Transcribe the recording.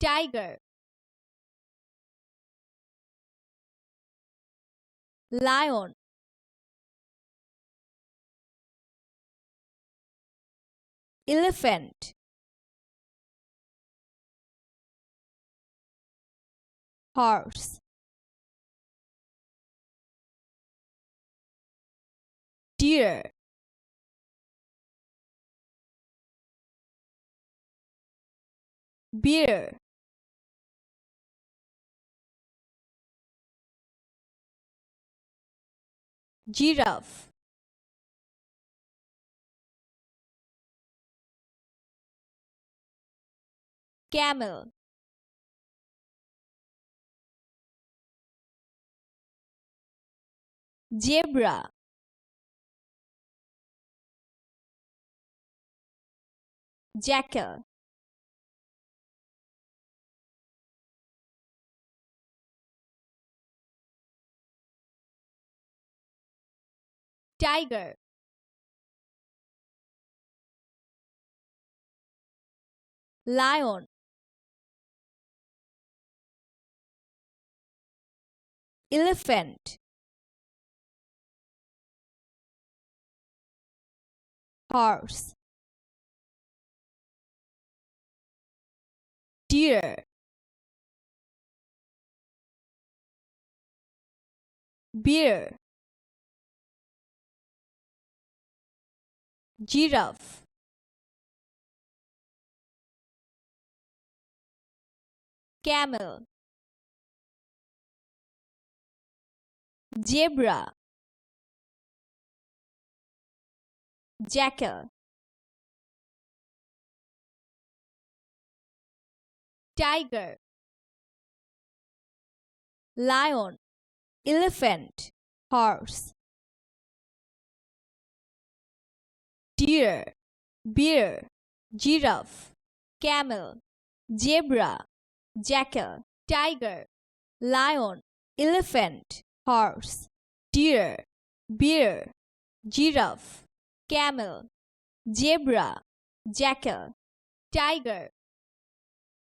tiger, lion, elephant, horse, deer, bear, giraffe, camel, zebra, jackal, tiger, lion, elephant, horse, deer, bear, giraffe, camel, zebra, jackal, tiger, lion, elephant, horse, deer, bear, giraffe, camel, zebra, jackal, tiger, lion, elephant, horse, deer, bear, giraffe, camel, zebra, jackal, tiger.